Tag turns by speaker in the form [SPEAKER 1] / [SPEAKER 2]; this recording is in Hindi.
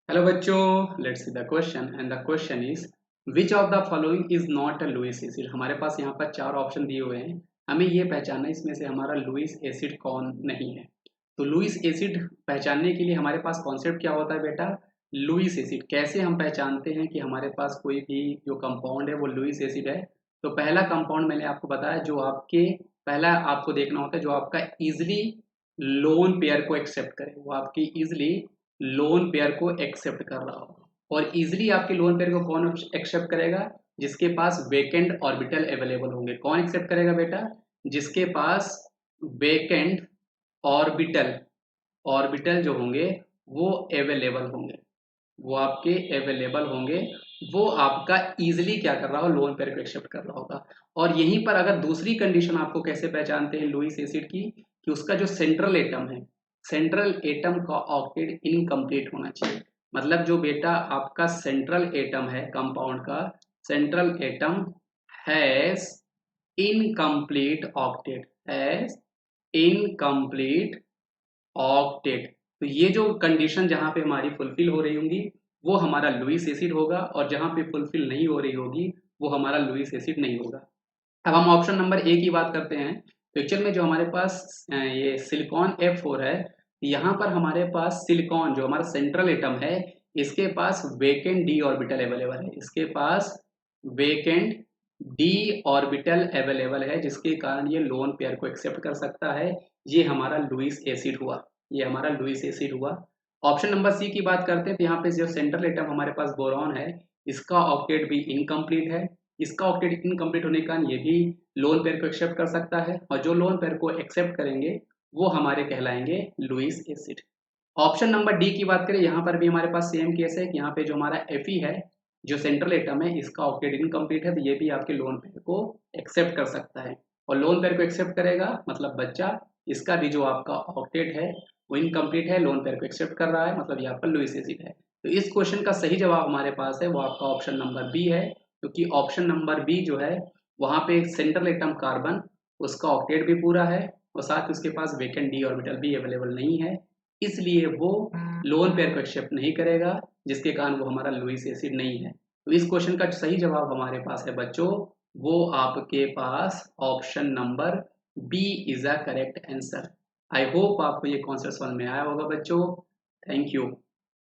[SPEAKER 1] हेलो बच्चों, let's see the question and the question is which of the following is not a Lewis acid. हमारे पास यहाँ पर चार ऑप्शन दिए हुए हैं, हमें ये पहचानना है इसमें से हमारा लुईस एसिड कौन नहीं है। तो लुईस एसिड पहचानने के लिए हमारे पास कॉन्सेप्ट क्या होता है बेटा, लुईस एसिड। कैसे हम पहचानते हैं कि हमारे पास कोई भी जो कंपाउंड है वो लुईस एसिड है। तो पहला कंपाउंड मैंने आपको बताया, जो आपके पहला आपको देखना होता है जो आपका इजिली लोन पेयर को एक्सेप्ट करे, वो आपकी इजिली लोन पेयर को एक्सेप्ट कर रहा हो। और इजिली आपके लोन पेयर को कौन एक्सेप्ट करेगा, जिसके पास वेकेंट ऑर्बिटल अवेलेबल होंगे। कौन एक्सेप्ट करेगा बेटा, जिसके पास वेकेंट ऑर्बिटल ऑर्बिटल जो होंगे वो अवेलेबल होंगे, वो आपके अवेलेबल होंगे, वो आपका इजिली क्या कर रहा हो, लोन पेयर को एक्सेप्ट कर रहा होगा। और यहीं पर अगर दूसरी कंडीशन आपको कैसे पहचानते हैं लुईस एसिड की, कि उसका जो सेंट्रल एटम है, सेंट्रल एटम का ऑक्टेट इनकम्प्लीट होना चाहिए। मतलब जो बेटा आपका सेंट्रल एटम है कंपाउंड का, central atom has incomplete octet, has incomplete octet. तो ये जो कंडीशन जहां पे हमारी फुलफिल हो रही होंगी वो हमारा लुईस एसिड होगा, और जहां पे फुलफिल नहीं हो रही होगी वो हमारा लुईस एसिड नहीं होगा। अब हम ऑप्शन नंबर ए की बात करते हैं। तो एक्चुअल में जो हमारे पास ये सिलिकॉन F4 है, यहाँ पर हमारे पास सिलिकॉन जो हमारा सेंट्रल एटम है, इसके पास वेकेंट डी ऑर्बिटल अवेलेबल है, इसके पास वेकेंट डी ऑर्बिटल अवेलेबल है, जिसके कारण ये लोन पेयर को एक्सेप्ट कर सकता है। ये हमारा लुईस एसिड हुआ, ये हमारा लुईस एसिड हुआ। ऑप्शन नंबर सी की बात करते हैं, तो यहाँ पे जो सेंट्रल एटम हमारे पास बोरॉन है, इसका ऑक्टेट भी इनकम्प्लीट है। इसका ऑक्टेट इनकम्प्लीट होने के कारण ये भी लोन पेयर को एक्सेप्ट कर सकता है, और जो लोन पेयर को एक्सेप्ट करेंगे वो हमारे कहलाएंगे Lewis acid. Option number D की बात करें, यहाँ पर भी हमारे पास सेम केस है कि यहाँ पे जो हमारा Fe है, जो सेंट्रल एटम है, इसका ऑक्टेट इनकम्प्लीट है, तो ये भी आपके लोन पेयर को एक्सेप्ट कर सकता है। और लोन पेयर को एक्सेप्ट करेगा मतलब बच्चा, इसका भी जो आपका ऑक्टेट है वो इनकम्प्लीट है, लोन पेयर को एक्सेप्ट कर रहा है, मतलब ये आपका लुईस एसिड है। तो इस क्वेश्चन का सही जवाब हमारे पास है वो आपका ऑप्शन नंबर बी है, क्योंकि ऑप्शन नंबर बी जो है वहाँ पे सेंट्रल एटम कार्बन, उसका ऑक्टेट भी पूरा है, और साथ ही उसके पास वेकेंट डी ऑर्बिटल भी अवेलेबल नहीं है, इसलिए वो लोन पेयर को एक्सेप्ट नहीं करेगा, जिसके कारण वो हमारा लुईस एसिड नहीं है। तो इस क्वेश्चन का सही जवाब हमारे पास है बच्चों, वो आपके पास option number B is a correct answer. I hope आपको ये कॉन्सेप्ट समझ में आया होगा बच्चों। Thank you.